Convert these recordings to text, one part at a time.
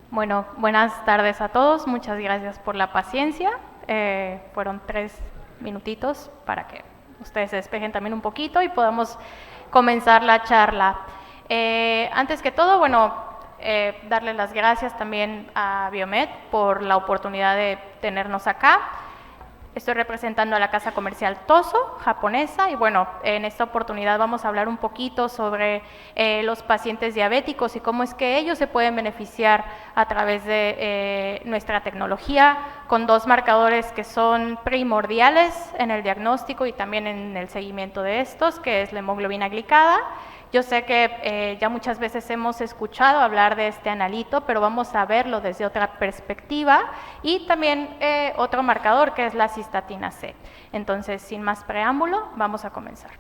Bueno, buenas tardes a todos. Muchas gracias por la paciencia. Fueron 3 minutitos para que ustedes se despejen también un poquito y podamos comenzar la charla. Antes que todo, darle las gracias también a Biomed por la oportunidad de tenernos acá. Estoy representando a la casa comercial Toso, japonesa, y en esta oportunidad vamos a hablar un poquito sobre los pacientes diabéticos y cómo es que ellos se pueden beneficiar a través de nuestra tecnología con 2 marcadores que son primordiales en el diagnóstico y también en el seguimiento de estos, que es la hemoglobina glicada. Yo sé que ya muchas veces hemos escuchado hablar de este analito, pero vamos a verlo desde otra perspectiva, y también otro marcador que es la cistatina C. Entonces, sin más preámbulo, vamos a comenzar.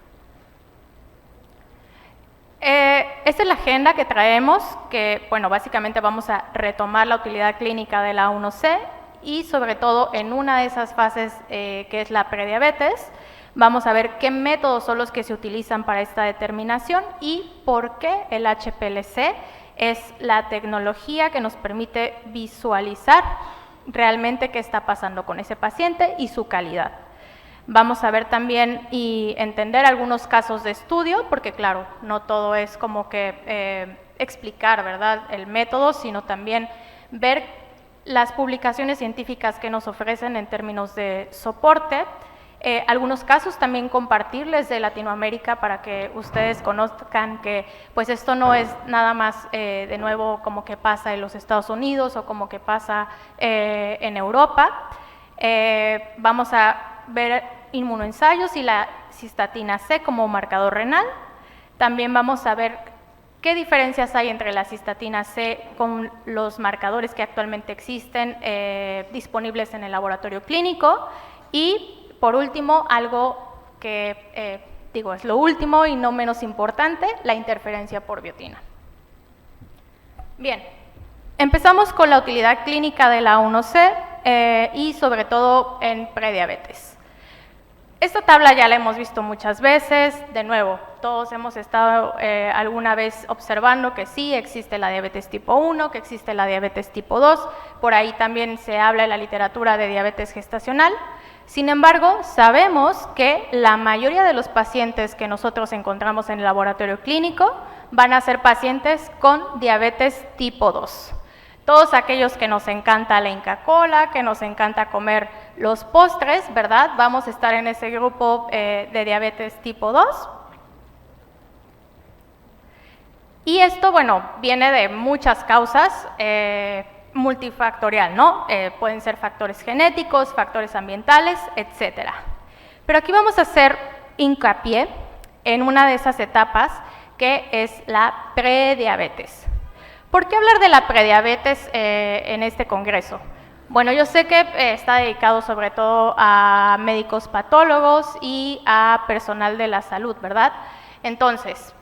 Esta es la agenda que traemos, que básicamente vamos a retomar la utilidad clínica de la A1C y sobre todo en una de esas fases que es la prediabetes. Vamos a ver qué métodos son los que se utilizan para esta determinación y por qué el HPLC es la tecnología que nos permite visualizar realmente qué está pasando con ese paciente y su calidad. Vamos a ver también y entender algunos casos de estudio, porque claro, no todo es como que explicar, ¿verdad?, el método, sino también ver las publicaciones científicas que nos ofrecen en términos de soporte. Algunos casos también compartirles de Latinoamérica para que ustedes conozcan que pues esto no es nada más de nuevo como que pasa en los Estados Unidos o como que pasa en Europa. Vamos a ver inmunoensayos y la cistatina C como marcador renal. También vamos a ver qué diferencias hay entre la cistatina C con los marcadores que actualmente existen disponibles en el laboratorio clínico. Y por último, algo que es lo último y no menos importante, la interferencia por biotina. Bien, empezamos con la utilidad clínica de la A1C y sobre todo en prediabetes. Esta tabla ya la hemos visto muchas veces. De nuevo, todos hemos estado alguna vez observando que sí existe la diabetes tipo 1, que existe la diabetes tipo 2, por ahí también se habla en la literatura de diabetes gestacional. Sin embargo, sabemos que la mayoría de los pacientes que nosotros encontramos en el laboratorio clínico van a ser pacientes con diabetes tipo 2. Todos aquellos que nos encanta la Inca Kola, que nos encanta comer los postres, ¿verdad? Vamos a estar en ese grupo de diabetes tipo 2. Y esto, viene de muchas causas, multifactorial, ¿no? Pueden ser factores genéticos, factores ambientales, etcétera. Pero aquí vamos a hacer hincapié en una de esas etapas que es la prediabetes. ¿Por qué hablar de la prediabetes en este congreso? Bueno, yo sé que está dedicado sobre todo a médicos patólogos y a personal de la salud, ¿verdad? Entonces,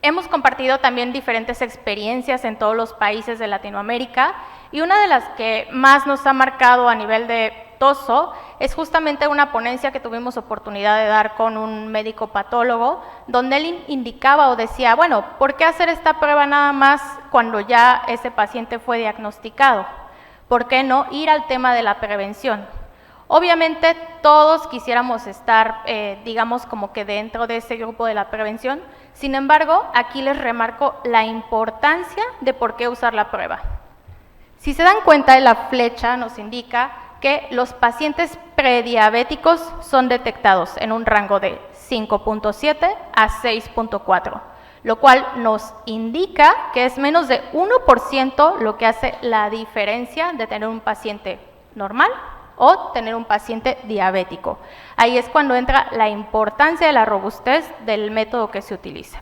hemos compartido también diferentes experiencias en todos los países de Latinoamérica, y una de las que más nos ha marcado a nivel de Toso es justamente una ponencia que tuvimos oportunidad de dar con un médico patólogo, donde él indicaba o decía, ¿por qué hacer esta prueba nada más cuando ya ese paciente fue diagnosticado? ¿Por qué no ir al tema de la prevención? Obviamente todos quisiéramos estar, digamos, como que dentro de ese grupo de la prevención. Sin embargo, aquí les remarco la importancia de por qué usar la prueba. Si se dan cuenta, la flecha nos indica que los pacientes prediabéticos son detectados en un rango de 5.7 a 6.4, lo cual nos indica que es menos de 1% lo que hace la diferencia de tener un paciente normal o tener un paciente diabético. Ahí es cuando entra la importancia de la robustez del método que se utiliza.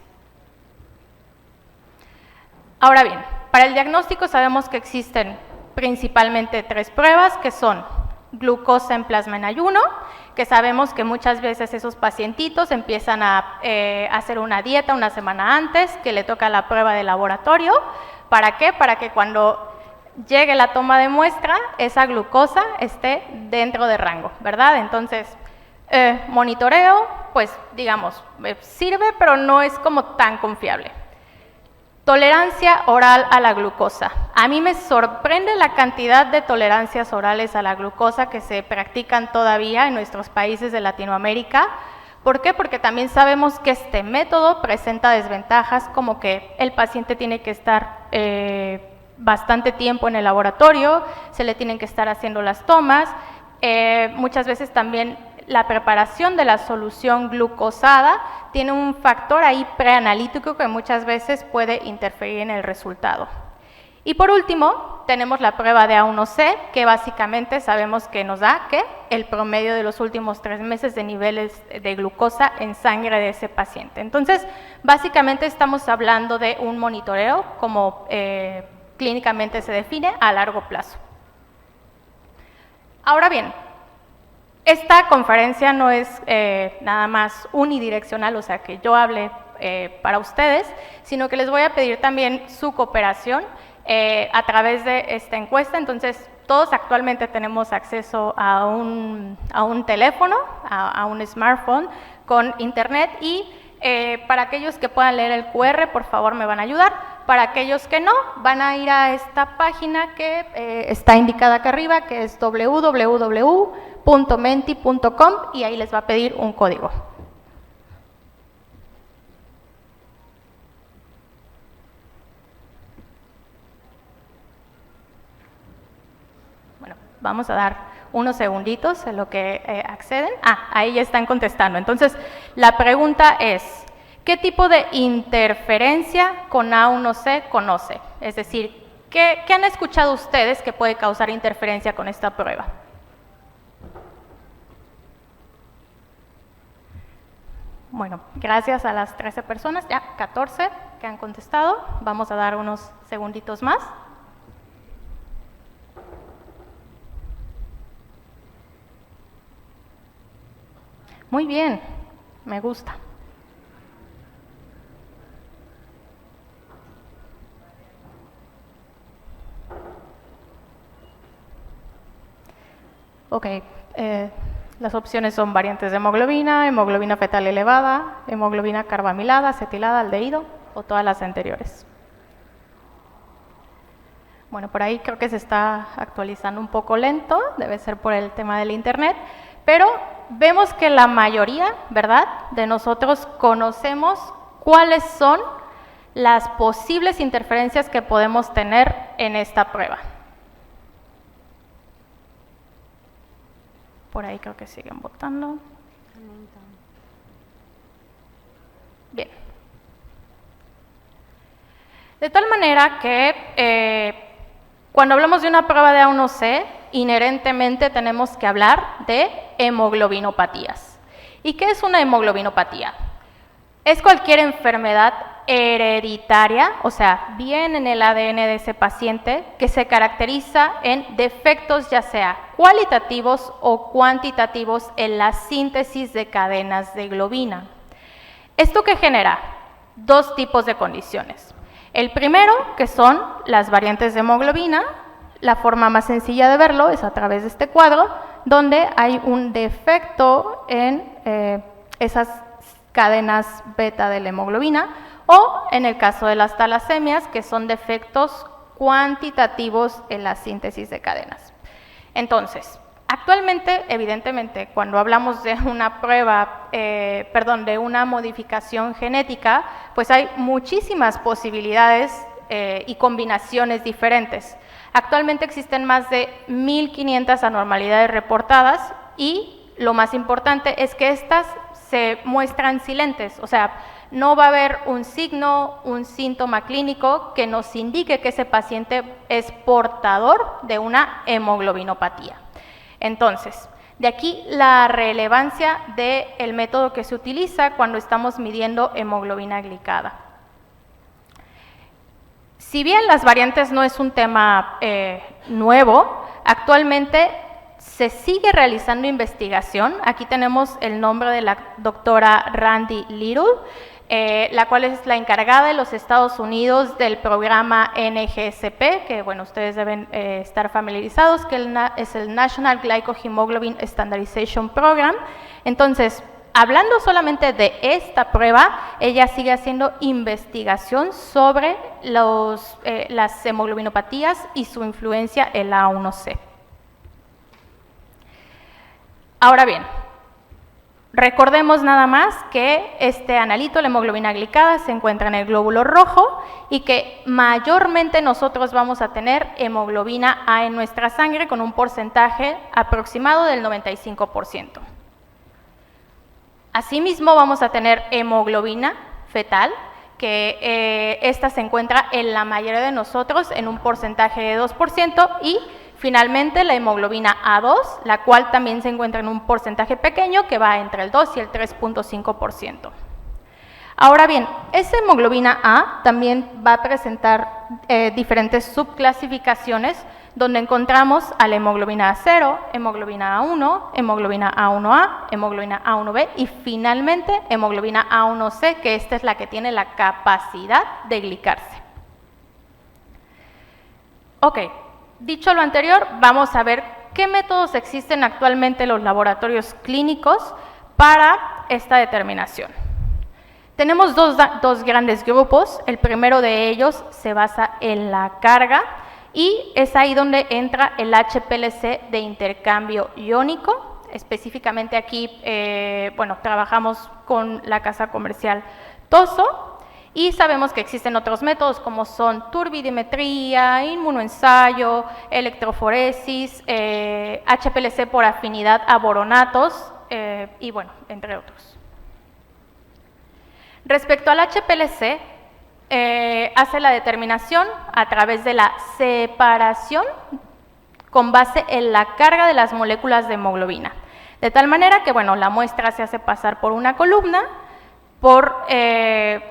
Ahora bien, para el diagnóstico sabemos que existen principalmente 3 pruebas, que son glucosa en plasma en ayuno, que sabemos que muchas veces esos pacientitos empiezan a hacer una dieta una semana antes, que le toca la prueba de laboratorio. ¿Para qué? Para que cuando llegue la toma de muestra, esa glucosa esté dentro de rango, ¿verdad? Entonces, monitoreo, pues digamos, sirve, pero no es como tan confiable. Tolerancia oral a la glucosa. A mí me sorprende la cantidad de tolerancias orales a la glucosa que se practican todavía en nuestros países de Latinoamérica. ¿Por qué? Porque también sabemos que este método presenta desventajas, como que el paciente tiene que estar bastante tiempo en el laboratorio, se le tienen que estar haciendo las tomas, muchas veces también la preparación de la solución glucosada tiene un factor ahí preanalítico que muchas veces puede interferir en el resultado. Y por último, tenemos la prueba de A1C, que básicamente sabemos que nos da el promedio de los últimos 3 meses de niveles de glucosa en sangre de ese paciente. Entonces, básicamente estamos hablando de un monitoreo, como clínicamente se define, a largo plazo. Ahora bien, esta conferencia no es nada más unidireccional, o sea, que yo hable para ustedes, sino que les voy a pedir también su cooperación a través de esta encuesta. Entonces, todos actualmente tenemos acceso a un teléfono, a un smartphone con internet y para aquellos que puedan leer el QR, por favor me van a ayudar. Para aquellos que no, van a ir a esta página que está indicada acá arriba, que es www.menti.com, y ahí les va a pedir un código. Bueno, vamos a dar unos segunditos en lo que acceden. Ahí ya están contestando. Entonces, la pregunta es: ¿qué tipo de interferencia con A1C conoce? Es decir, ¿qué han escuchado ustedes que puede causar interferencia con esta prueba? Bueno, gracias a las 13 personas, ya 14 que han contestado. Vamos a dar unos segunditos más. Muy bien, me gusta. Ok, las opciones son variantes de hemoglobina fetal elevada, hemoglobina carbamilada, acetilada, aldehído o todas las anteriores. Bueno, por ahí creo que se está actualizando un poco lento, debe ser por el tema del internet, pero vemos que la mayoría, ¿verdad?, de nosotros conocemos cuáles son las posibles interferencias que podemos tener en esta prueba. Por ahí creo que siguen votando. Bien. De tal manera que cuando hablamos de una prueba de A1C, inherentemente tenemos que hablar de hemoglobinopatías. ¿Y qué es una hemoglobinopatía? Es cualquier enfermedad hereditaria, o sea, viene en el ADN de ese paciente, que se caracteriza en defectos ya sea cualitativos o cuantitativos en la síntesis de cadenas de globina. ¿Esto qué genera? 2 tipos de condiciones. El primero, que son las variantes de hemoglobina. La forma más sencilla de verlo es a través de este cuadro, donde hay un defecto en esas cadenas beta de la hemoglobina, o en el caso de las talasemias, que son defectos cuantitativos en la síntesis de cadenas. Entonces, actualmente, evidentemente, cuando hablamos de una prueba, de una modificación genética, pues hay muchísimas posibilidades y combinaciones diferentes. Actualmente existen más de 1.500 anormalidades reportadas y lo más importante es que estas se muestran silentes, o sea, no va a haber un signo, un síntoma clínico que nos indique que ese paciente es portador de una hemoglobinopatía. Entonces, de aquí la relevancia del método que se utiliza cuando estamos midiendo hemoglobina glicada. Si bien las variantes no es un tema nuevo, actualmente se sigue realizando investigación. Aquí tenemos el nombre de la doctora Randy Little, la cual es la encargada de los Estados Unidos del programa NGSP, que bueno, ustedes deben estar familiarizados, que es el National Glycohemoglobin Standardization Program. Entonces, hablando solamente de esta prueba, ella sigue haciendo investigación sobre las hemoglobinopatías y su influencia en la A1C. Ahora bien, recordemos nada más que este analito, la hemoglobina glicada, se encuentra en el glóbulo rojo y que mayormente nosotros vamos a tener hemoglobina A en nuestra sangre con un porcentaje aproximado del 95%. Asimismo, vamos a tener hemoglobina fetal, que esta se encuentra en la mayoría de nosotros en un porcentaje de 2%, y finalmente la hemoglobina A2, la cual también se encuentra en un porcentaje pequeño que va entre el 2 y el 3.5%. Ahora bien, esa hemoglobina A también va a presentar diferentes subclasificaciones, donde encontramos a la hemoglobina A0, hemoglobina A1, hemoglobina A1A, hemoglobina A1B y finalmente hemoglobina A1C, que esta es la que tiene la capacidad de glicarse. Ok, dicho lo anterior, vamos a ver qué métodos existen actualmente en los laboratorios clínicos para esta determinación. Tenemos dos grandes grupos. El primero de ellos se basa en la carga y es ahí donde entra el HPLC de intercambio iónico. Específicamente aquí, trabajamos con la casa comercial TOSO y sabemos que existen otros métodos como son turbidimetría, inmunoensayo, electroforesis, HPLC por afinidad a boronatos y bueno, entre otros. Respecto al HPLC, hace la determinación a través de la separación con base en la carga de las moléculas de hemoglobina. De tal manera que, bueno, la muestra se hace pasar por una columna, por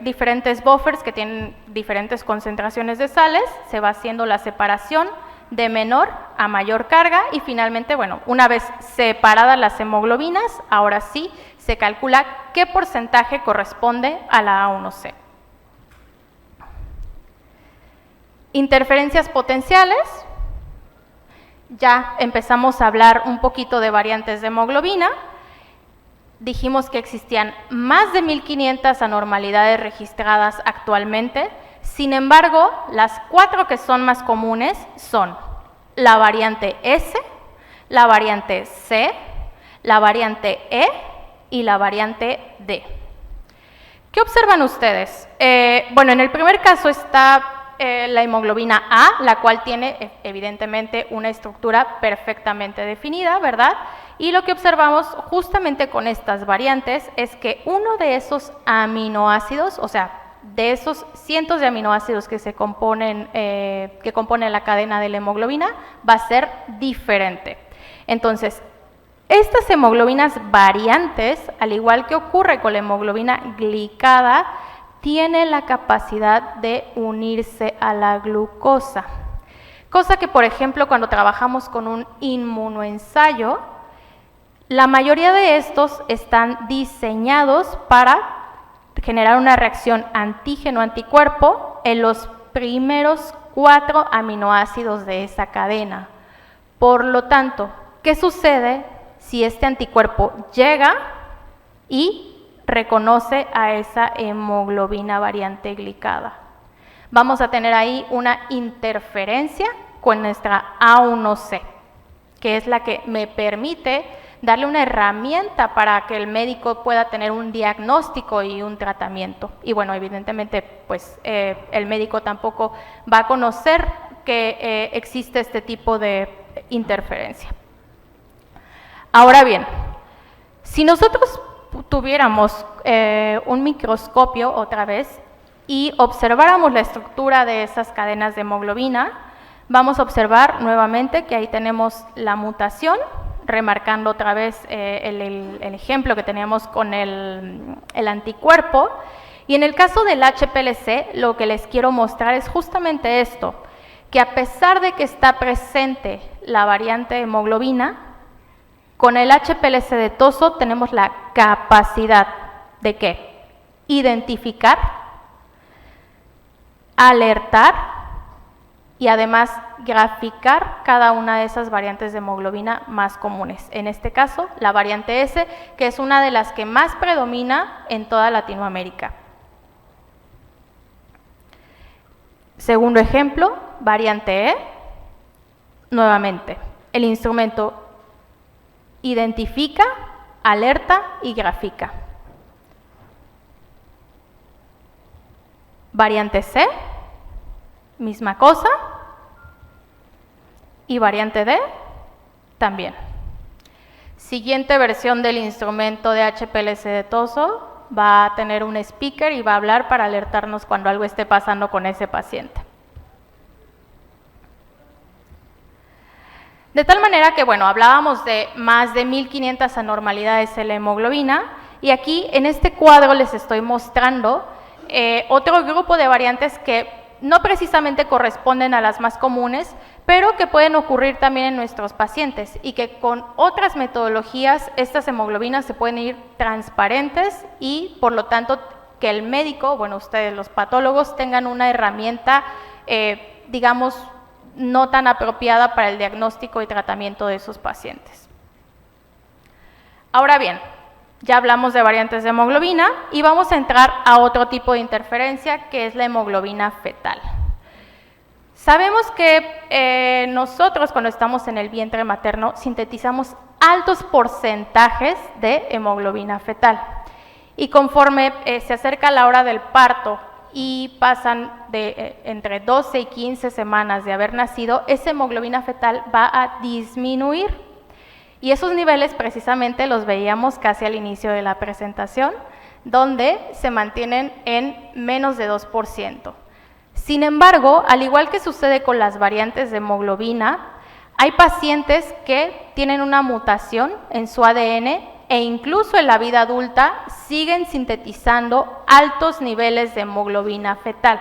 diferentes buffers que tienen diferentes concentraciones de sales, se va haciendo la separación de menor a mayor carga y finalmente, bueno, una vez separadas las hemoglobinas, ahora sí se calcula qué porcentaje corresponde a la A1C. Interferencias potenciales. Ya empezamos a hablar un poquito de variantes de hemoglobina. Dijimos que existían más de 1500 anormalidades registradas actualmente. Sin embargo, las 4 que son más comunes son la variante S, la variante C, la variante E y la variante D. ¿Qué observan ustedes? Bueno, en el primer caso está la hemoglobina A, la cual tiene evidentemente una estructura perfectamente definida, ¿verdad? Y lo que observamos justamente con estas variantes es que uno de esos aminoácidos, o sea, de esos cientos de aminoácidos que componen la cadena de la hemoglobina, va a ser diferente. Entonces, estas hemoglobinas variantes, al igual que ocurre con la hemoglobina glicada, tienen la capacidad de unirse a la glucosa. Cosa que, por ejemplo, cuando trabajamos con un inmunoensayo, la mayoría de estos están diseñados para generar una reacción antígeno-anticuerpo en los primeros 4 aminoácidos de esa cadena. Por lo tanto, ¿qué sucede si este anticuerpo llega y reconoce a esa hemoglobina variante glicada? Vamos a tener ahí una interferencia con nuestra A1C, que es la que me permite darle una herramienta para que el médico pueda tener un diagnóstico y un tratamiento. Y bueno, evidentemente, pues el médico tampoco va a conocer que existe este tipo de interferencia. Ahora bien, si nosotros tuviéramos un microscopio otra vez y observáramos la estructura de esas cadenas de hemoglobina, vamos a observar nuevamente que ahí tenemos la mutación, remarcando otra vez el ejemplo que teníamos con el anticuerpo. Y en el caso del HPLC, lo que les quiero mostrar es justamente esto, que a pesar de que está presente la variante hemoglobina, con el HPLC de TOSO tenemos la capacidad de ¿qué? Identificar, alertar y además graficar cada una de esas variantes de hemoglobina más comunes. En este caso, la variante S, que es una de las que más predomina en toda Latinoamérica. Segundo ejemplo, variante E. Nuevamente, el instrumento identifica, alerta y grafica. Variante C, misma cosa. Y variante D, también. Siguiente versión del instrumento de HPLC de Tozo va a tener un speaker y va a hablar para alertarnos cuando algo esté pasando con ese paciente. De tal manera que, bueno, hablábamos de más de 1500 anormalidades en la hemoglobina y aquí en este cuadro les estoy mostrando otro grupo de variantes que no precisamente corresponden a las más comunes, pero que pueden ocurrir también en nuestros pacientes y que con otras metodologías estas hemoglobinas se pueden ir transparentes y por lo tanto que el médico, bueno, ustedes los patólogos tengan una herramienta, digamos, no tan apropiada para el diagnóstico y tratamiento de esos pacientes. Ahora bien, ya hablamos de variantes de hemoglobina y vamos a entrar a otro tipo de interferencia que es la hemoglobina fetal. Sabemos que nosotros cuando estamos en el vientre materno sintetizamos altos porcentajes de hemoglobina fetal y conforme se acerca la hora del parto y pasan de entre 12 y 15 semanas de haber nacido, esa hemoglobina fetal va a disminuir. Y esos niveles precisamente los veíamos casi al inicio de la presentación, donde se mantienen en menos de 2%. Sin embargo, al igual que sucede con las variantes de hemoglobina, hay pacientes que tienen una mutación en su ADN e incluso en la vida adulta siguen sintetizando altos niveles de hemoglobina fetal.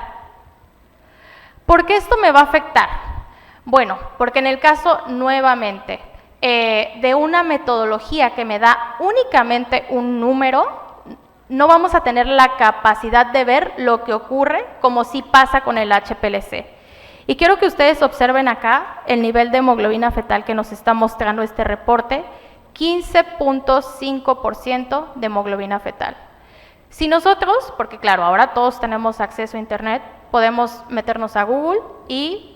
¿Por qué esto me va a afectar? Bueno, porque en el caso, nuevamente, de una metodología que me da únicamente un número, no vamos a tener la capacidad de ver lo que ocurre como sí pasa con el HPLC. Y quiero que ustedes observen acá el nivel de hemoglobina fetal que nos está mostrando este reporte, 15.5% de hemoglobina fetal. Si nosotros, porque claro, ahora todos tenemos acceso a internet, podemos meternos a Google e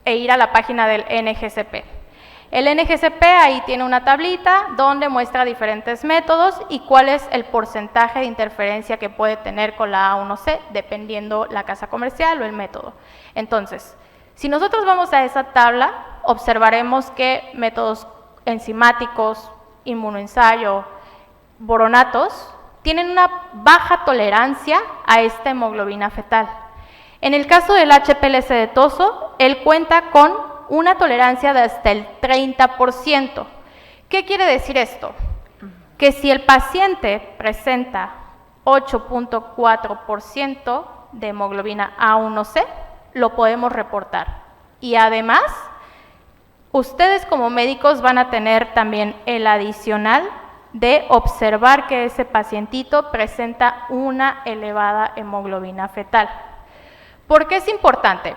ir a la página del NGCP. El NGCP ahí tiene una tablita donde muestra diferentes métodos y cuál es el porcentaje de interferencia que puede tener con la A1C, dependiendo la casa comercial o el método. Entonces, si nosotros vamos a esa tabla, observaremos que métodos enzimáticos, inmunoensayo, boronatos, tienen una baja tolerancia a esta hemoglobina fetal. En el caso del HPLC de Tozo, él cuenta con una tolerancia de hasta el 30%. ¿Qué quiere decir esto? Que si el paciente presenta 8.4% de hemoglobina A1C, lo podemos reportar. Y además, ustedes como médicos van a tener también el adicional de observar que ese pacientito presenta una elevada hemoglobina fetal. ¿Por qué es importante?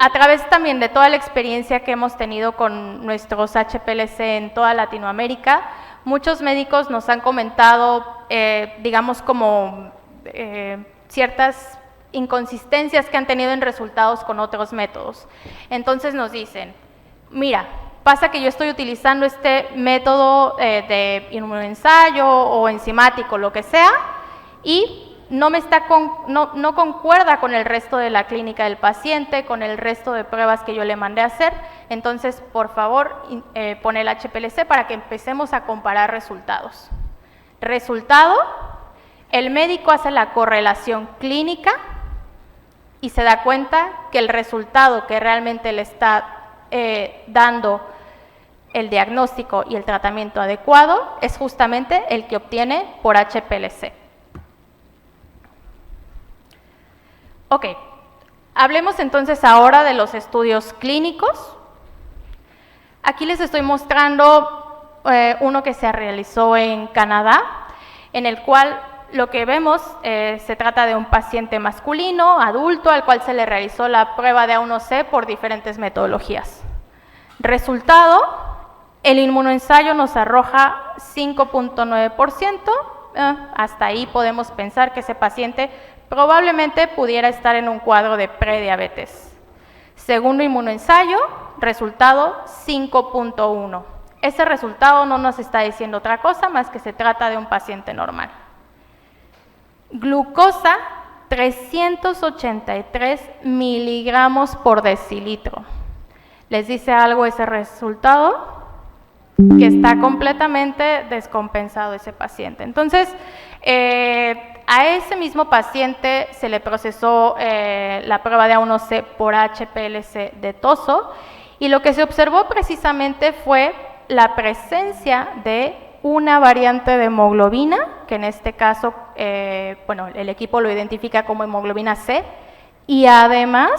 A través también de toda la experiencia que hemos tenido con nuestros HPLC en toda Latinoamérica, muchos médicos nos han comentado, digamos, como ciertas inconsistencias que han tenido en resultados con otros métodos. Entonces nos dicen, mira, pasa que yo estoy utilizando este método de inmunoensayo o enzimático, lo que sea, y no concuerda con el resto de la clínica del paciente, con el resto de pruebas que yo le mandé a hacer. Entonces, por favor, pon el HPLC para que empecemos a comparar resultados. Resultado, el médico hace la correlación clínica y se da cuenta que el resultado que realmente le está dando el diagnóstico y el tratamiento adecuado es justamente el que obtiene por HPLC. Ok, hablemos entonces ahora de los estudios clínicos. Aquí les estoy mostrando uno que se realizó en Canadá, en el cual lo que vemos se trata de un paciente masculino, adulto, al cual se le realizó la prueba de A1C por diferentes metodologías. Resultado, el inmunoensayo nos arroja 5.9%, hasta ahí podemos pensar que ese paciente probablemente pudiera estar en un cuadro de prediabetes. Segundo inmunoensayo, resultado 5.1. Ese resultado no nos está diciendo otra cosa más que se trata de un paciente normal. Glucosa, 383 miligramos por decilitro. ¿Les dice algo ese resultado? Que está completamente descompensado ese paciente. Entonces, a ese mismo paciente se le procesó la prueba de A1C por HPLC de toso, y lo que se observó precisamente fue la presencia de una variante de hemoglobina, que en este caso, bueno, el equipo lo identifica como hemoglobina C, y además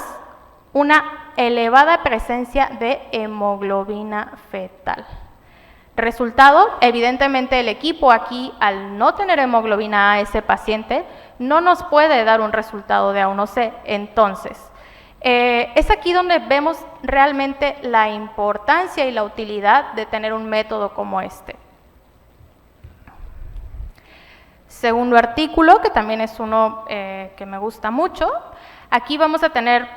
una elevada presencia de hemoglobina fetal. Resultado, evidentemente el equipo aquí, al no tener hemoglobina A ese paciente, no nos puede dar un resultado de A1C. Entonces, es aquí donde vemos realmente la importancia y la utilidad de tener un método como este. Segundo artículo, que también es uno que me gusta mucho, aquí vamos a tener,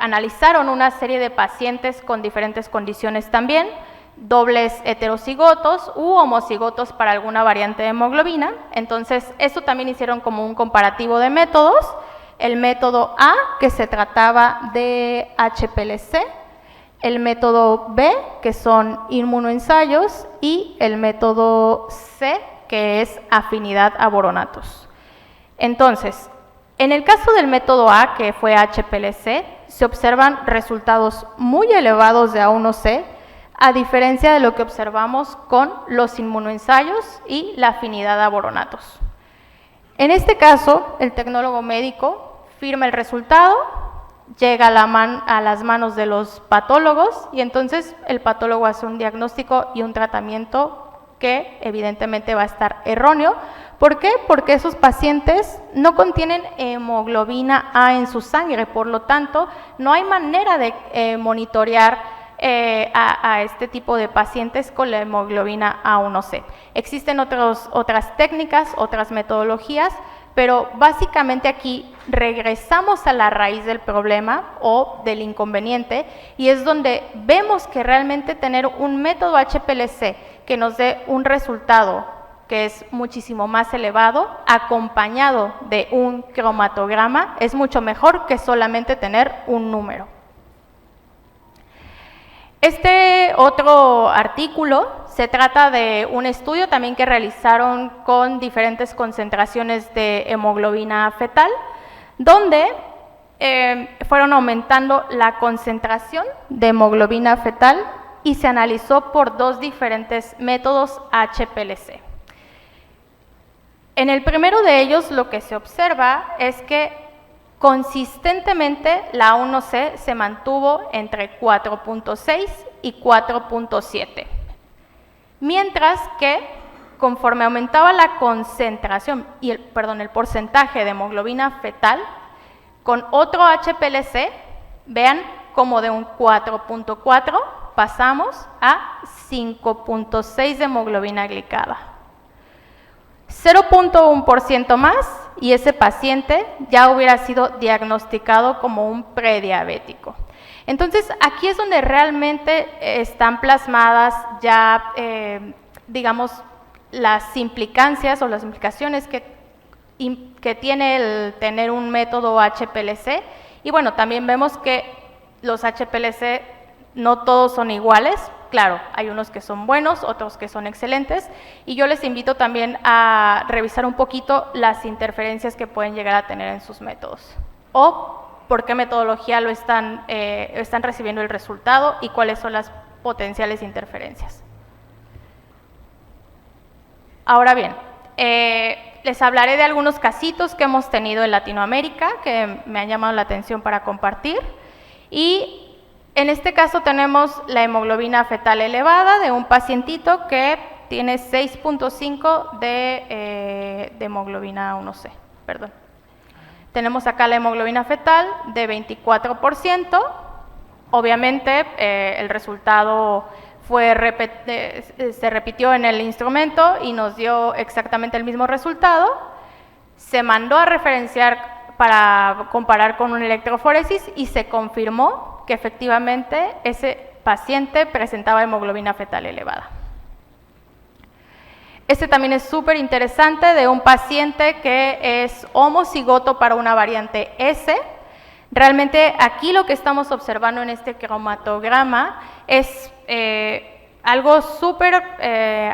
analizaron una serie de pacientes con diferentes condiciones también, dobles heterocigotos u homocigotos para alguna variante de hemoglobina. Entonces, esto también hicieron como un comparativo de métodos. El método A, que se trataba de HPLC, el método B, que son inmunoensayos, y el método C, que es afinidad a boronatos. Entonces, en el caso del método A, que fue HPLC, se observan resultados muy elevados de A1C, a diferencia de lo que observamos con los inmunoensayos y la afinidad a boronatos. En este caso, el tecnólogo médico firma el resultado, llega a las manos de los patólogos, y entonces el patólogo hace un diagnóstico y un tratamiento que evidentemente va a estar erróneo. ¿Por qué? Porque esos pacientes no contienen hemoglobina A en su sangre, por lo tanto, no hay manera de monitorear a este tipo de pacientes con la hemoglobina A1C. Existen otras técnicas, otras metodologías, pero básicamente aquí regresamos a la raíz del problema o del inconveniente, y es donde vemos que realmente tener un método HPLC que nos dé un resultado que es muchísimo más elevado, acompañado de un cromatograma, es mucho mejor que solamente tener un número. Este otro artículo se trata de un estudio también que realizaron con diferentes concentraciones de hemoglobina fetal, donde fueron aumentando la concentración de hemoglobina fetal y se analizó por dos diferentes métodos HPLC. En el primero de ellos lo que se observa es que consistentemente la A1C se mantuvo entre 4.6 y 4.7, mientras que conforme aumentaba la concentración y el porcentaje de hemoglobina fetal, con otro HPLC, vean como de un 4.4 pasamos a 5.6 de hemoglobina glicada. 0.1% más y ese paciente ya hubiera sido diagnosticado como un prediabético. Entonces, aquí es donde realmente están plasmadas ya, digamos, las implicancias o las implicaciones que tiene el tener un método HPLC. Y bueno, también vemos que los HPLC no todos son iguales. Claro, hay unos que son buenos, otros que son excelentes, y yo les invito también a revisar un poquito las interferencias que pueden llegar a tener en sus métodos, o por qué metodología lo están recibiendo el resultado y cuáles son las potenciales interferencias. Ahora bien, les hablaré de algunos casitos que hemos tenido en Latinoamérica que me han llamado la atención para compartir, y en este caso tenemos la hemoglobina fetal elevada de un pacientito que tiene 6.5 de hemoglobina A1C, perdón. Tenemos acá la hemoglobina fetal de 24%. Obviamente el resultado se repitió en el instrumento y nos dio exactamente el mismo resultado. Se mandó a referenciar para comparar con una electroforesis y se confirmó que efectivamente ese paciente presentaba hemoglobina fetal elevada. Este también es súper interesante, de un paciente que es homocigoto para una variante S. Realmente aquí lo que estamos observando en este cromatograma es algo súper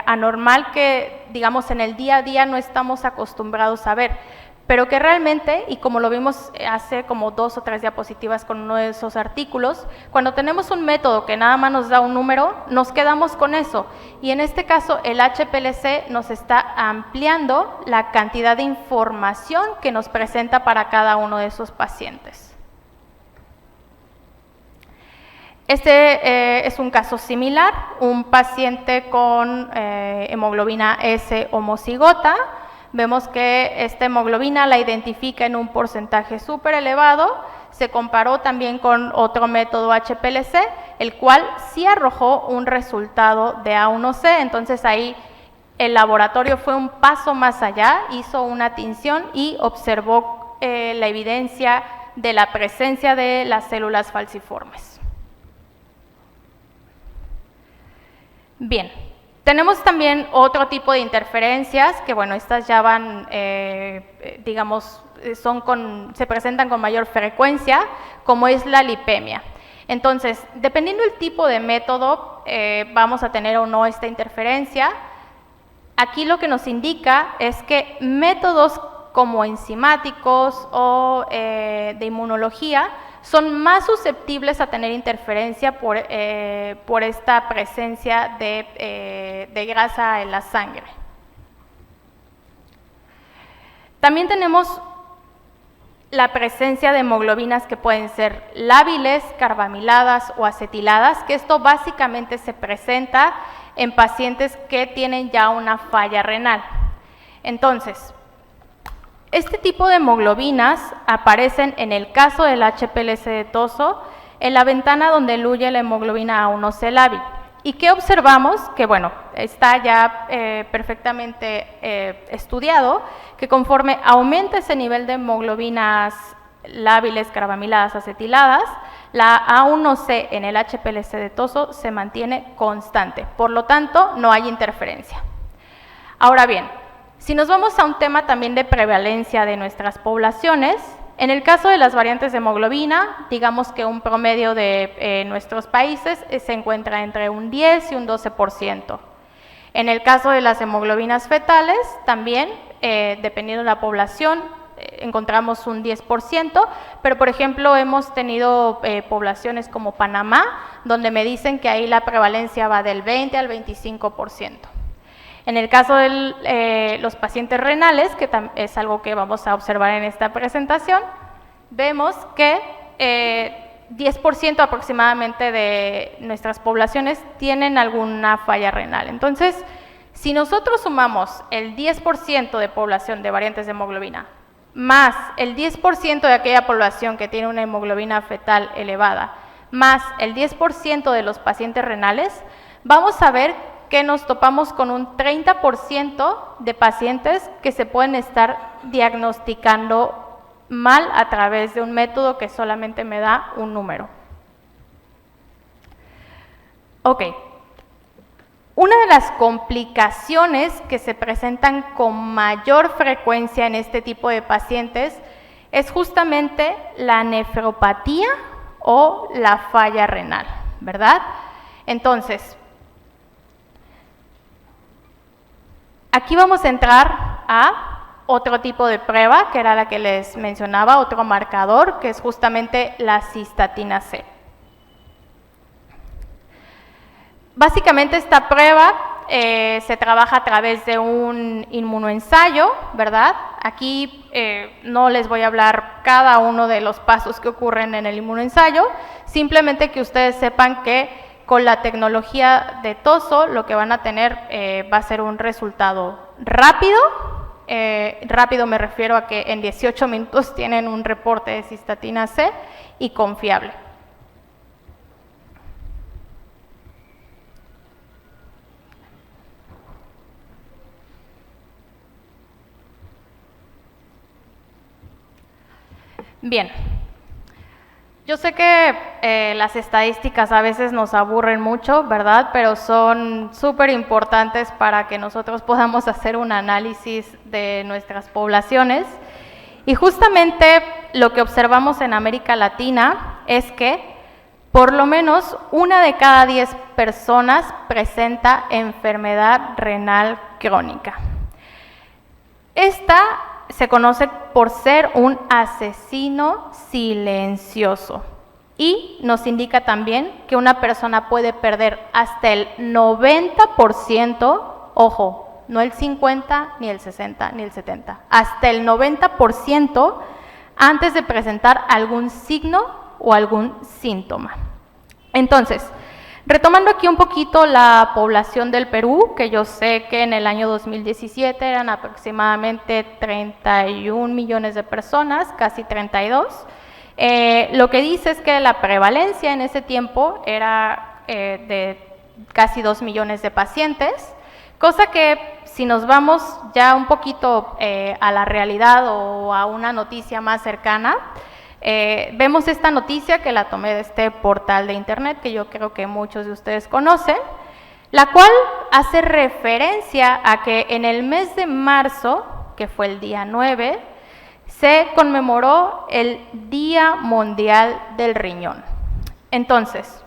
anormal que, digamos, en el día a día no estamos acostumbrados a ver, pero que realmente, y como lo vimos hace como 2 o 3 diapositivas con uno de esos artículos, cuando tenemos un método que nada más nos da un número, nos quedamos con eso. Y en este caso, el HPLC nos está ampliando la cantidad de información que nos presenta para cada uno de esos pacientes. Este es un caso similar, un paciente con hemoglobina S homocigota. Vemos que esta hemoglobina la identifica en un porcentaje súper elevado. Se comparó también con otro método HPLC, el cual sí arrojó un resultado de A1C. Entonces ahí el laboratorio fue un paso más allá, hizo una tinción y observó la evidencia de la presencia de las células falciformes. Bien. Tenemos también otro tipo de interferencias, que bueno, estas ya van, digamos, se presentan con mayor frecuencia, como es la lipemia. Entonces, dependiendo del tipo de método, vamos a tener o no esta interferencia. Aquí lo que nos indica es que métodos como enzimáticos o de inmunología son más susceptibles a tener interferencia por esta presencia de grasa en la sangre. También tenemos la presencia de hemoglobinas que pueden ser lábiles, carbamiladas o acetiladas, que esto básicamente se presenta en pacientes que tienen ya una falla renal. Entonces, este tipo de hemoglobinas aparecen en el caso del HPLC de toso en la ventana donde eluye la hemoglobina A1C lábil. ¿Y qué observamos? Que bueno, está ya perfectamente estudiado que conforme aumenta ese nivel de hemoglobinas lábiles, carbamiladas, acetiladas, la A1C en el HPLC de toso se mantiene constante, por lo tanto no hay interferencia. Ahora bien, si nos vamos a un tema también de prevalencia de nuestras poblaciones, en el caso de las variantes de hemoglobina, digamos que un promedio de nuestros países se encuentra entre un 10 y un 12%. En el caso de las hemoglobinas fetales, también, dependiendo de la población, encontramos un 10%, pero por ejemplo hemos tenido poblaciones como Panamá, donde me dicen que ahí la prevalencia va del 20 al 25%. En el caso de los pacientes renales, que es algo que vamos a observar en esta presentación, vemos que 10% aproximadamente de nuestras poblaciones tienen alguna falla renal. Entonces, si nosotros sumamos el 10% de población de variantes de hemoglobina, más el 10% de aquella población que tiene una hemoglobina fetal elevada, más el 10% de los pacientes renales, vamos a ver que nos topamos con un 30% de pacientes que se pueden estar diagnosticando mal a través de un método que solamente me da un número. Ok. Una de las complicaciones que se presentan con mayor frecuencia en este tipo de pacientes es justamente la nefropatía o la falla renal, ¿verdad? Entonces, aquí vamos a entrar a otro tipo de prueba, que era la que les mencionaba, otro marcador, que es justamente la cistatina C. Básicamente esta prueba se trabaja a través de un inmunoensayo, ¿verdad? Aquí no les voy a hablar cada uno de los pasos que ocurren en el inmunoensayo, simplemente que ustedes sepan que con la tecnología de TOSO lo que van a tener va a ser un resultado rápido. Rápido me refiero a que en 18 minutos tienen un reporte de cistatina C y confiable. Bien, yo sé que las estadísticas a veces nos aburren mucho, ¿verdad? Pero son súper importantes para que nosotros podamos hacer un análisis de nuestras poblaciones. Y justamente lo que observamos en América Latina es que por lo menos 1 de cada 10 personas presenta enfermedad renal crónica. Esta se conoce por ser un asesino silencioso y nos indica también que una persona puede perder hasta el 90%, ojo, no el 50, ni el 60, ni el 70, hasta el 90% antes de presentar algún signo o algún síntoma. Entonces, retomando aquí un poquito la población del Perú, que yo sé que en el año 2017 eran aproximadamente 31 millones de personas, casi 32. Lo que dice es que la prevalencia en ese tiempo era de casi 2 millones de pacientes, cosa que si nos vamos ya un poquito a la realidad o a una noticia más cercana, vemos esta noticia que la tomé de este portal de internet que yo creo que muchos de ustedes conocen, la cual hace referencia a que en el mes de marzo, que fue el día 9, se conmemoró el Día Mundial del Riñón. Entonces,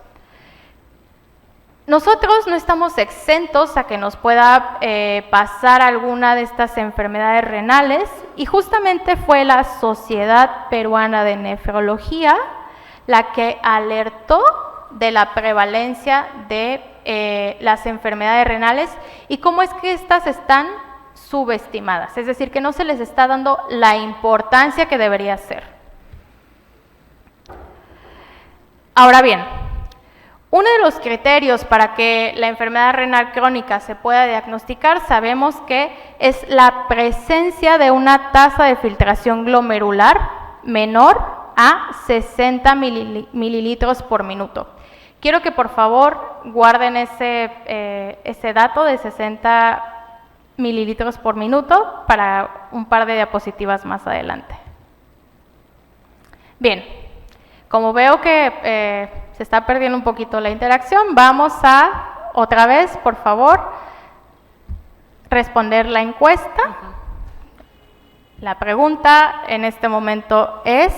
nosotros no estamos exentos a que nos pueda pasar alguna de estas enfermedades renales y justamente fue la Sociedad Peruana de Nefrología la que alertó de la prevalencia de las enfermedades renales y cómo es que estas están subestimadas, es decir, que no se les está dando la importancia que debería ser. Ahora bien, uno de los criterios para que la enfermedad renal crónica se pueda diagnosticar, sabemos que es la presencia de una tasa de filtración glomerular menor a 60 mililitros por minuto. Quiero que por favor guarden ese dato de 60 mililitros por minuto para un par de diapositivas más adelante. Bien, como veo que se está perdiendo un poquito la interacción, vamos a, otra vez, por favor, responder la encuesta. La pregunta en este momento es,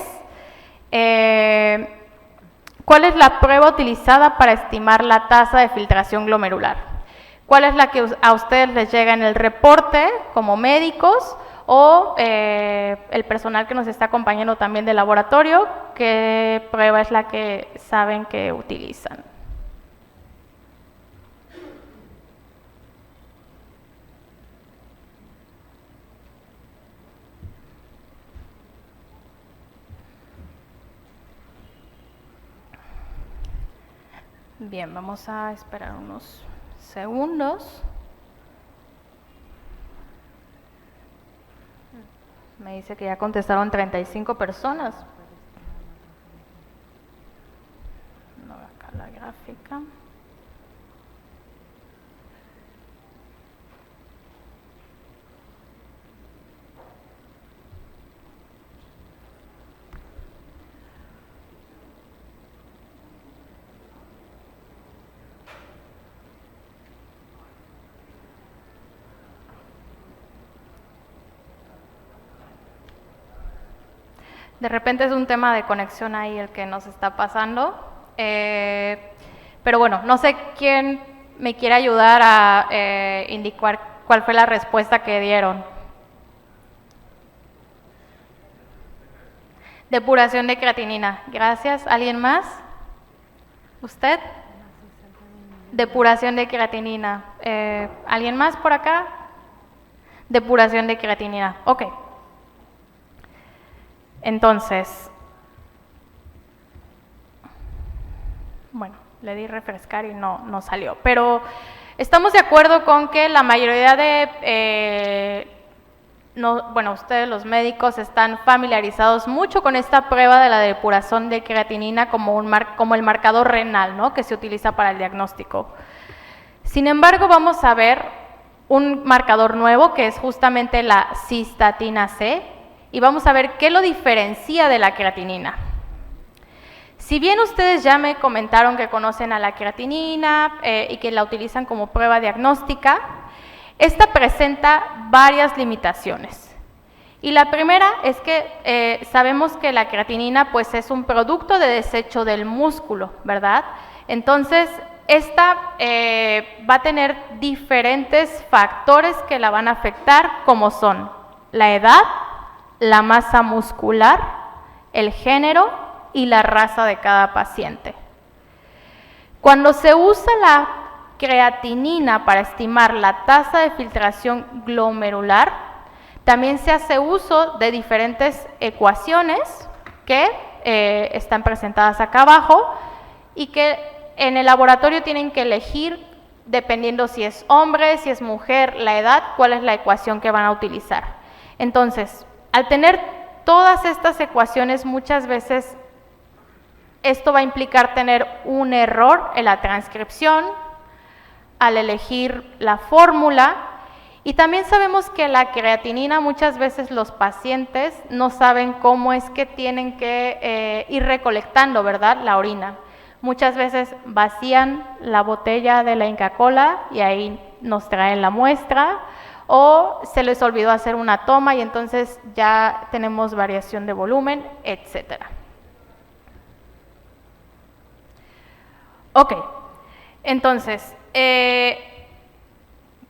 ¿cuál es la prueba utilizada para estimar la tasa de filtración glomerular? ¿Cuál es la que a ustedes les llega en el reporte como médicos o el personal que nos está acompañando también del laboratorio? ¿Qué prueba es la que saben que utilizan? Bien, vamos a esperar unos segundos. Me dice que ya contestaron 35 personas. No, acá la gráfica. De repente es un tema de conexión ahí el que nos está pasando, pero bueno, no sé quién me quiere ayudar a indicar cuál fue la respuesta que dieron. Depuración de creatinina, gracias. ¿Alguien más? ¿Usted? Depuración de creatinina. ¿Alguien más por acá? Depuración de creatinina, ok. Entonces, bueno, le di refrescar y no salió. Pero estamos de acuerdo con que la mayoría de, ustedes los médicos están familiarizados mucho con esta prueba de la depuración de creatinina como el marcador renal, ¿no?, que se utiliza para el diagnóstico. Sin embargo, vamos a ver un marcador nuevo que es justamente la cistatina C y vamos a ver qué lo diferencia de la creatinina. Si bien ustedes ya me comentaron que conocen a la creatinina y que la utilizan como prueba diagnóstica, esta presenta varias limitaciones. Y la primera es que sabemos que la creatinina pues es un producto de desecho del músculo, ¿verdad? Entonces, esta va a tener diferentes factores que la van a afectar, como son la edad, la masa muscular, el género y la raza de cada paciente. Cuando se usa la creatinina para estimar la tasa de filtración glomerular, también se hace uso de diferentes ecuaciones que están presentadas acá abajo y que en el laboratorio tienen que elegir, dependiendo si es hombre, si es mujer, la edad, cuál es la ecuación que van a utilizar. Entonces, al tener todas estas ecuaciones, muchas veces esto va a implicar tener un error en la transcripción al elegir la fórmula. Y también sabemos que la creatinina, muchas veces los pacientes no saben cómo es que tienen que ir recolectando, ¿verdad?, la orina. Muchas veces vacían la botella de la Inca Kola y ahí nos traen la muestra, o se les olvidó hacer una toma y entonces ya tenemos variación de volumen, etcétera. Ok, entonces,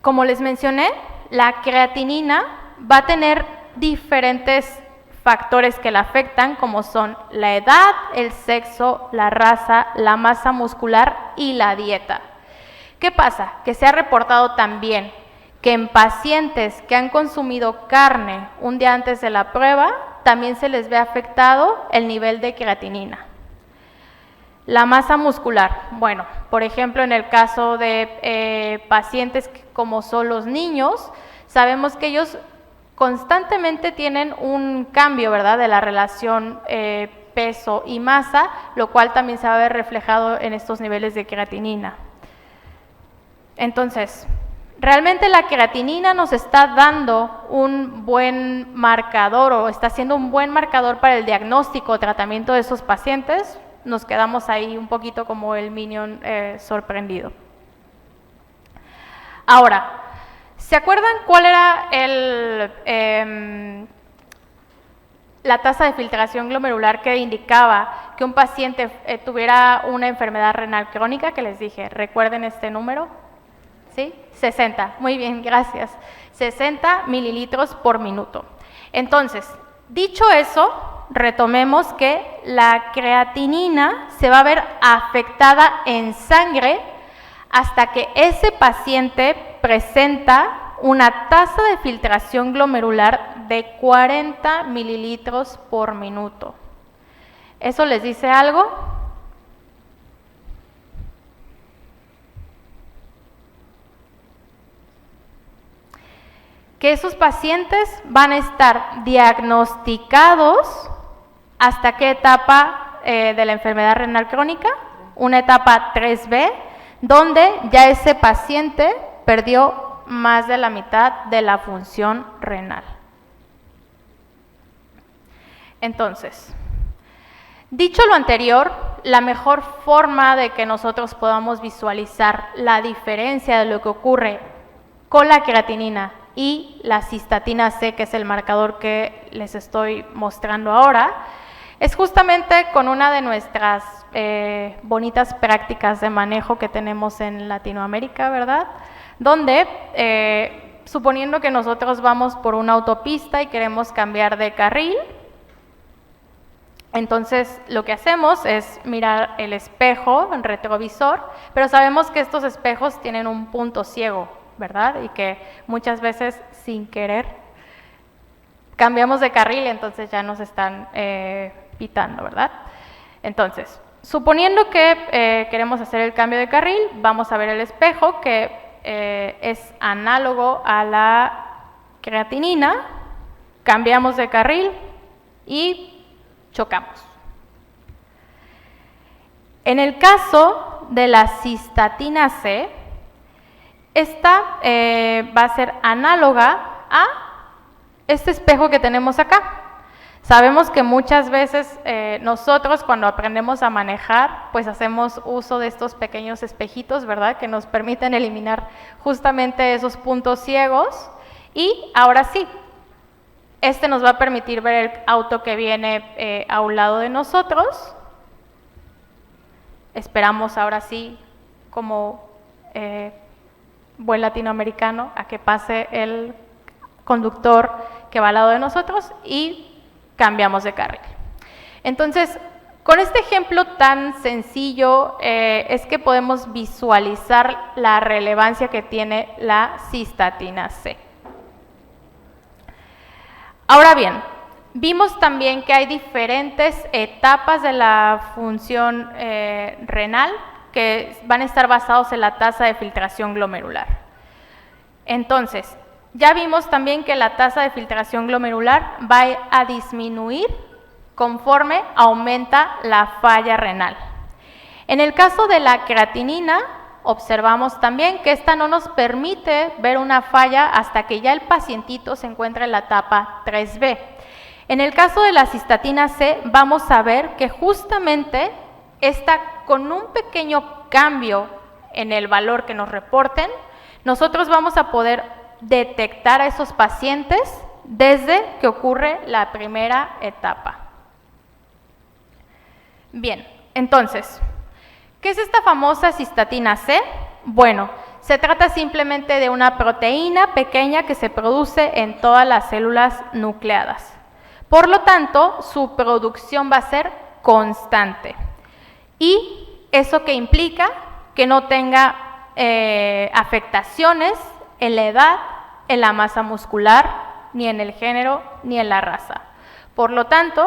como les mencioné, la creatinina va a tener diferentes factores que la afectan, como son la edad, el sexo, la raza, la masa muscular y la dieta. ¿Qué pasa? Que se ha reportado también que en pacientes que han consumido carne un día antes de la prueba, también se les ve afectado el nivel de creatinina. La masa muscular, bueno, por ejemplo, en el caso de pacientes como son los niños, sabemos que ellos constantemente tienen un cambio, ¿verdad?, de la relación peso y masa, lo cual también se va a ver reflejado en estos niveles de creatinina. Entonces, realmente la creatinina nos está dando un buen marcador o está siendo un buen marcador para el diagnóstico o tratamiento de esos pacientes. Nos quedamos ahí un poquito como el Minion sorprendido. Ahora, ¿se acuerdan cuál era la tasa de filtración glomerular que indicaba que un paciente tuviera una enfermedad renal crónica? Que les dije, recuerden este número, ¿sí? 60, muy bien, gracias. 60 mililitros por minuto. Entonces, dicho eso, retomemos que la creatinina se va a ver afectada en sangre hasta que ese paciente presenta una tasa de filtración glomerular de 40 mililitros por minuto. ¿Eso les dice algo? Que esos pacientes van a estar diagnosticados ¿hasta qué etapa de la enfermedad renal crónica? Una etapa 3B, donde ya ese paciente perdió más de la mitad de la función renal. Entonces, dicho lo anterior, la mejor forma de que nosotros podamos visualizar la diferencia de lo que ocurre con la creatinina y la cistatina C, que es el marcador que les estoy mostrando ahora, es justamente con una de nuestras bonitas prácticas de manejo que tenemos en Latinoamérica, ¿verdad? Donde, suponiendo que nosotros vamos por una autopista y queremos cambiar de carril, entonces lo que hacemos es mirar el espejo, el retrovisor, pero sabemos que estos espejos tienen un punto ciego, ¿verdad? Y que muchas veces sin querer cambiamos de carril y entonces ya nos están pitando, ¿verdad? Entonces, suponiendo que queremos hacer el cambio de carril, vamos a ver el espejo que es análogo a la creatinina, cambiamos de carril y chocamos. En el caso de la cistatina C, esta va a ser análoga a este espejo que tenemos acá. Sabemos que muchas veces nosotros cuando aprendemos a manejar, pues hacemos uso de estos pequeños espejitos, ¿verdad? Que nos permiten eliminar justamente esos puntos ciegos. Y ahora sí, este nos va a permitir ver el auto que viene a un lado de nosotros. Esperamos ahora sí, como buen latinoamericano, a que pase el conductor que va al lado de nosotros y cambiamos de carril. Entonces, con este ejemplo tan sencillo es que podemos visualizar la relevancia que tiene la cistatina C. Ahora bien, vimos también que hay diferentes etapas de la función renal que van a estar basados en la tasa de filtración glomerular. Entonces, ya vimos también que la tasa de filtración glomerular va a disminuir conforme aumenta la falla renal. En el caso de la creatinina, observamos también que esta no nos permite ver una falla hasta que ya el pacientito se encuentra en la etapa 3B. En el caso de la cistatina C, vamos a ver que justamente esta, con un pequeño cambio en el valor que nos reporten, nosotros vamos a poder detectar a esos pacientes desde que ocurre la primera etapa. Bien, entonces, ¿qué es esta famosa cistatina C? Bueno, se trata simplemente de una proteína pequeña que se produce en todas las células nucleadas. Por lo tanto, su producción va a ser constante. Y eso que implica que no tenga afectaciones en la edad, en la masa muscular, ni en el género, ni en la raza. Por lo tanto,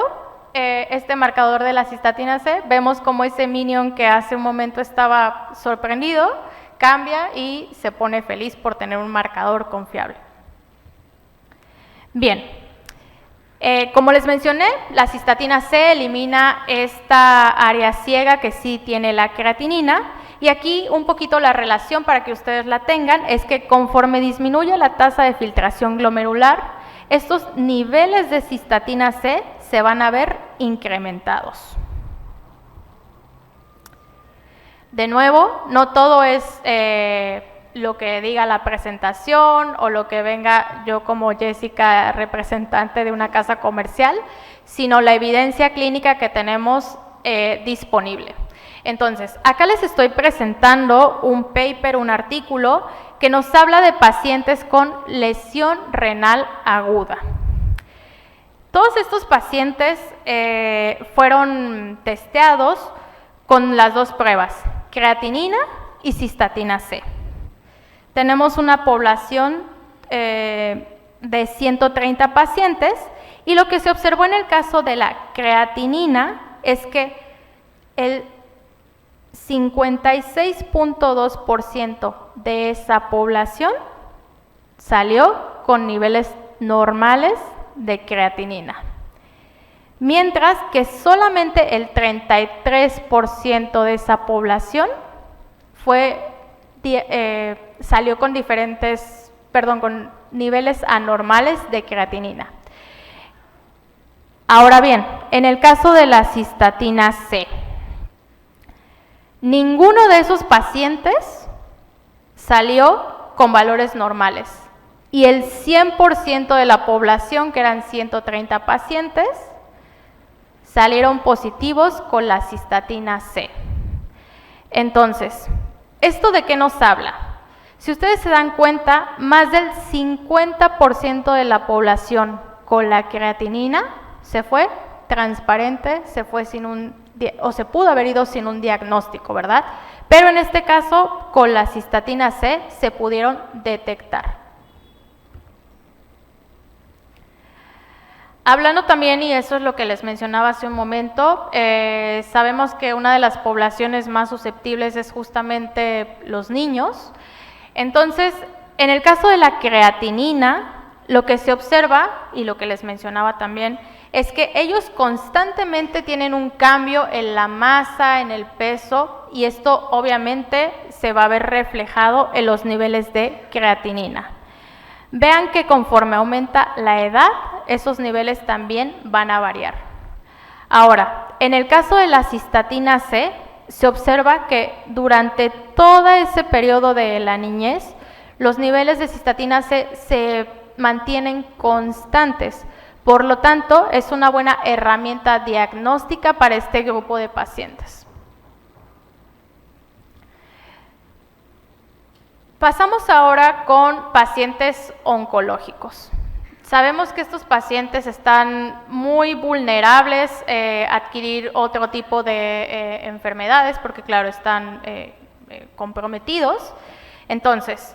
este marcador de la cistatina C, vemos como ese minion que hace un momento estaba sorprendido, cambia y se pone feliz por tener un marcador confiable. Bien, como les mencioné, la cistatina C elimina esta área ciega que sí tiene la creatinina, y aquí un poquito la relación para que ustedes la tengan es que conforme disminuye la tasa de filtración glomerular, estos niveles de cistatina C se van a ver incrementados. De nuevo, no todo es lo que diga la presentación o lo que venga yo como Jessica, representante de una casa comercial, sino la evidencia clínica que tenemos disponible. Entonces, acá les estoy presentando un paper, un artículo que nos habla de pacientes con lesión renal aguda. Todos estos pacientes fueron testeados con las dos pruebas, creatinina y cistatina C. Tenemos una población de 130 pacientes y lo que se observó en el caso de la creatinina es que el 56.2% de esa población salió con niveles normales de creatinina, mientras que solamente el 33% de esa población salió con con niveles anormales de creatinina. Ahora bien, en el caso de la cistatina C, ninguno de esos pacientes salió con valores normales y el 100% de la población, que eran 130 pacientes, salieron positivos con la cistatina C. Entonces, ¿esto de qué nos habla? Si ustedes se dan cuenta, más del 50% de la población con la creatinina se fue transparente, se fue se pudo haber ido sin un diagnóstico, ¿verdad? Pero en este caso, con la cistatina C se pudieron detectar. Hablando también, y eso es lo que les mencionaba hace un momento, sabemos que una de las poblaciones más susceptibles es justamente los niños. Entonces, en el caso de la creatinina, lo que se observa, y lo que les mencionaba también, es que ellos constantemente tienen un cambio en la masa, en el peso, y esto obviamente se va a ver reflejado en los niveles de creatinina. Vean que conforme aumenta la edad, esos niveles también van a variar. Ahora, en el caso de la cistatina C, se observa que durante todo ese periodo de la niñez, los niveles de cistatina C se mantienen constantes. Por lo tanto, es una buena herramienta diagnóstica para este grupo de pacientes. Pasamos ahora con pacientes oncológicos. Sabemos que estos pacientes están muy vulnerables a adquirir otro tipo de enfermedades porque, claro, están comprometidos. Entonces,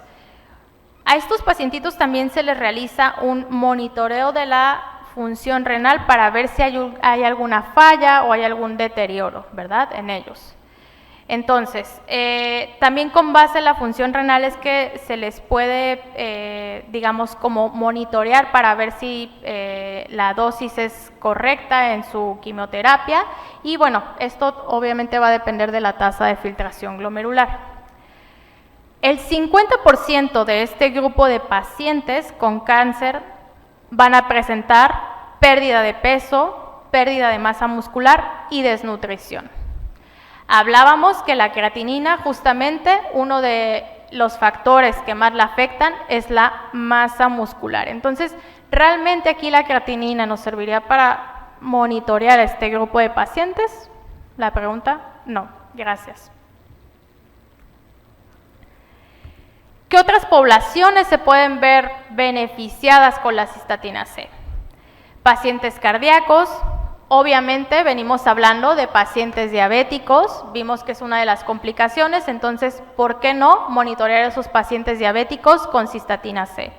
a estos pacientitos también se les realiza un monitoreo de la función renal para ver si hay alguna falla o hay algún deterioro, ¿verdad?, en ellos. Entonces, también con base en la función renal es que se les puede, digamos, como monitorear para ver si la dosis es correcta en su quimioterapia y bueno, esto obviamente va a depender de la tasa de filtración glomerular. El 50% de este grupo de pacientes con cáncer van a presentar pérdida de peso, pérdida de masa muscular y desnutrición. Hablábamos que la creatinina, justamente, uno de los factores que más la afectan es la masa muscular. Entonces, ¿realmente aquí la creatinina nos serviría para monitorear a este grupo de pacientes? La pregunta, no. Gracias. ¿Qué otras poblaciones se pueden ver beneficiadas con la cistatina C? Pacientes cardíacos. Obviamente venimos hablando de pacientes diabéticos, vimos que es una de las complicaciones, entonces, ¿por qué no monitorear a esos pacientes diabéticos con cistatina C?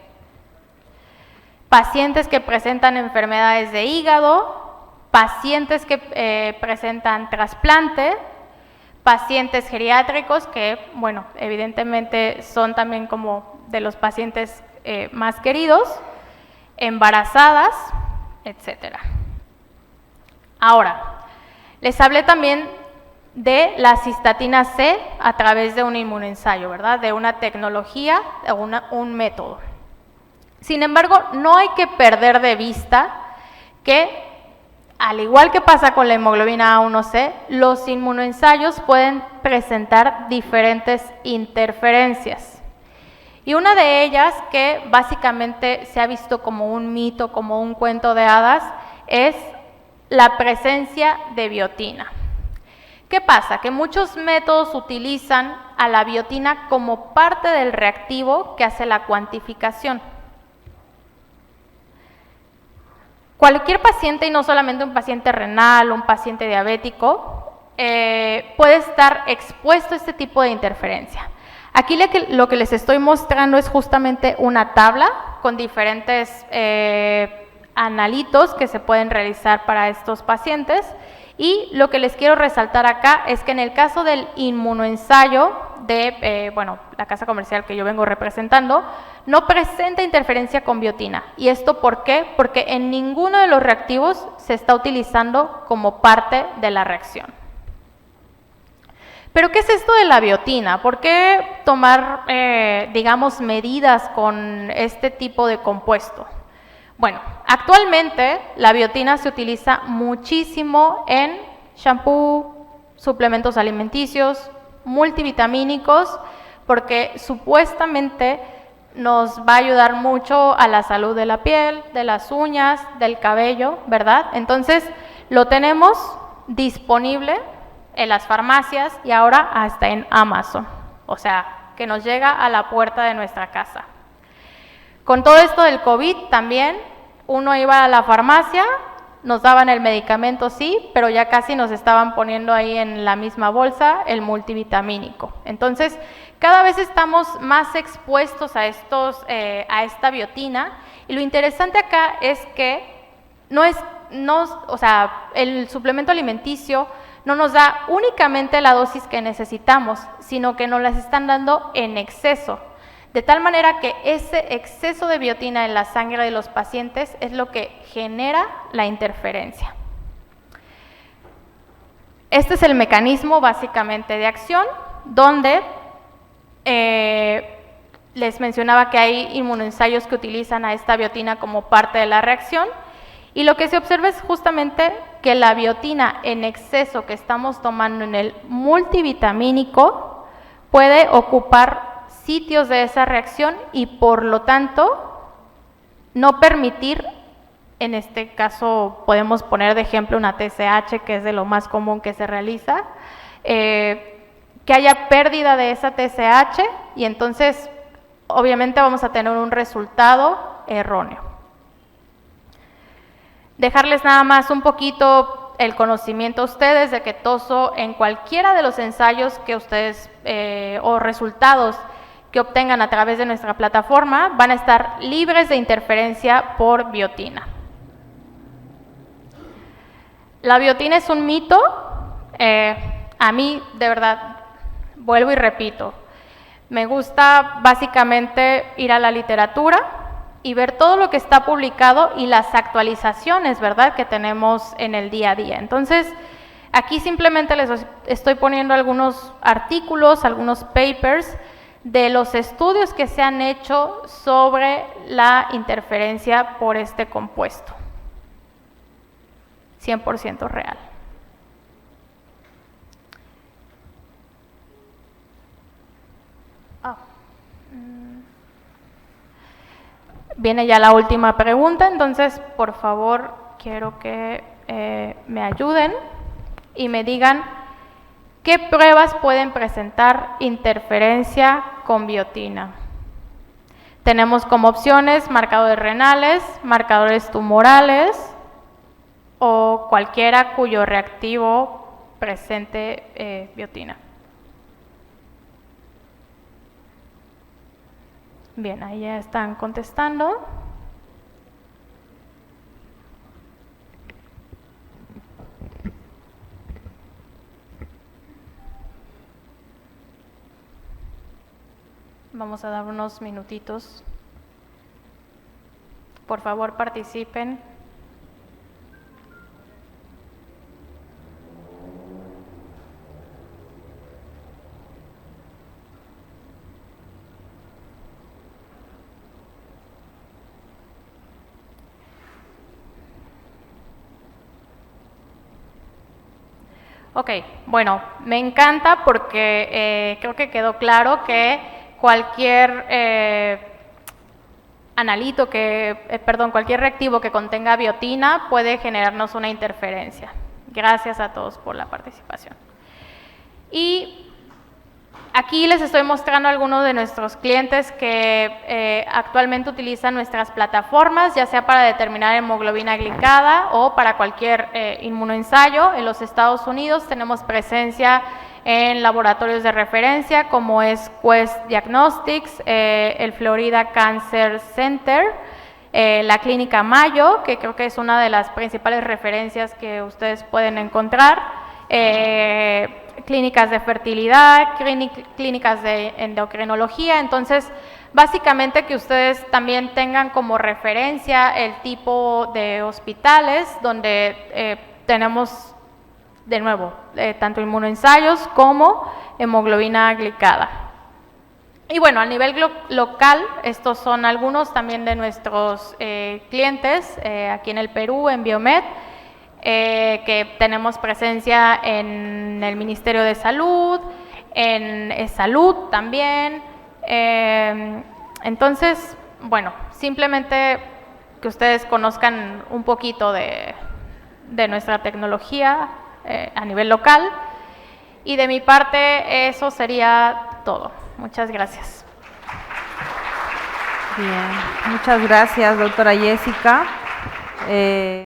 Pacientes que presentan enfermedades de hígado, pacientes que presentan trasplante, pacientes geriátricos que, bueno, evidentemente son también como de los pacientes más queridos, embarazadas, etcétera. Ahora, les hablé también de la cistatina C a través de un inmunoensayo, ¿verdad? De una tecnología, de un método. Sin embargo, no hay que perder de vista que, al igual que pasa con la hemoglobina A1C, los inmunoensayos pueden presentar diferentes interferencias. Y una de ellas, que básicamente se ha visto como un mito, como un cuento de hadas, es la presencia de biotina. ¿Qué pasa? Que muchos métodos utilizan a la biotina como parte del reactivo que hace la cuantificación. Cualquier paciente, y no solamente un paciente renal, un paciente diabético, puede estar expuesto a este tipo de interferencia. Aquí lo que les estoy mostrando es justamente una tabla con diferentes analitos que se pueden realizar para estos pacientes y lo que les quiero resaltar acá es que en el caso del inmunoensayo de la casa comercial que yo vengo representando, no presenta interferencia con biotina. ¿Y esto por qué? Porque en ninguno de los reactivos se está utilizando como parte de la reacción. ¿Pero qué es esto de la biotina? ¿Por qué tomar, digamos, medidas con este tipo de compuesto? Bueno, actualmente la biotina se utiliza muchísimo en shampoo, suplementos alimenticios, multivitamínicos, porque supuestamente nos va a ayudar mucho a la salud de la piel, de las uñas, del cabello, ¿verdad? Entonces, lo tenemos disponible en las farmacias y ahora hasta en Amazon, o sea, que nos llega a la puerta de nuestra casa. Con todo esto del COVID también, uno iba a la farmacia, nos daban el medicamento, sí, pero ya casi nos estaban poniendo ahí en la misma bolsa el multivitamínico. Entonces, cada vez estamos más expuestos a esta biotina y lo interesante acá es que o sea, el suplemento alimenticio no nos da únicamente la dosis que necesitamos, sino que nos las están dando en exceso, de tal manera que ese exceso de biotina en la sangre de los pacientes es lo que genera la interferencia. Este es el mecanismo básicamente de acción, donde les mencionaba que hay inmunoensayos que utilizan a esta biotina como parte de la reacción, y lo que se observa es justamente que la biotina en exceso que estamos tomando en el multivitamínico puede ocupar sitios de esa reacción y por lo tanto no permitir, en este caso podemos poner de ejemplo una TSH, que es de lo más común que se realiza, que haya pérdida de esa TSH y entonces obviamente vamos a tener un resultado erróneo. Dejarles nada más un poquito el conocimiento a ustedes de que TOSO en cualquiera de los ensayos que ustedes o resultados que obtengan a través de nuestra plataforma van a estar libres de interferencia por biotina. La biotina es un mito. A mí, de verdad, vuelvo y repito, me gusta básicamente ir a la literatura y ver todo lo que está publicado y las actualizaciones, ¿verdad?, que tenemos en el día a día. Entonces, aquí simplemente les estoy poniendo algunos artículos, algunos papers de los estudios que se han hecho sobre la interferencia por este compuesto. 100% real. Viene ya la última pregunta, entonces por favor quiero que me ayuden y me digan qué pruebas pueden presentar interferencia con biotina. Tenemos como opciones marcadores renales, marcadores tumorales o cualquiera cuyo reactivo presente biotina. Bien, ahí ya están contestando. Vamos a dar unos minutitos. Por favor, participen. Ok, bueno, me encanta porque creo que quedó claro que cualquier cualquier reactivo que contenga biotina puede generarnos una interferencia. Gracias a todos por la participación. Y aquí les estoy mostrando a algunos de nuestros clientes que actualmente utilizan nuestras plataformas, ya sea para determinar hemoglobina glicada o para cualquier inmunoensayo. En los Estados Unidos tenemos presencia en laboratorios de referencia como es Quest Diagnostics, el Florida Cancer Center, la Clínica Mayo, que creo que es una de las principales referencias que ustedes pueden encontrar, clínicas de fertilidad, clínicas de endocrinología. Entonces, básicamente que ustedes también tengan como referencia el tipo de hospitales donde tenemos, de nuevo, tanto inmunoensayos como hemoglobina glicada. Y bueno, a nivel local, estos son algunos también de nuestros clientes aquí en el Perú, en Biomed, que tenemos presencia en el Ministerio de Salud, en Salud también. Entonces, bueno, simplemente que ustedes conozcan un poquito de nuestra tecnología a nivel local. Y de mi parte, eso sería todo. Muchas gracias. Bien, muchas gracias, doctora Jessica.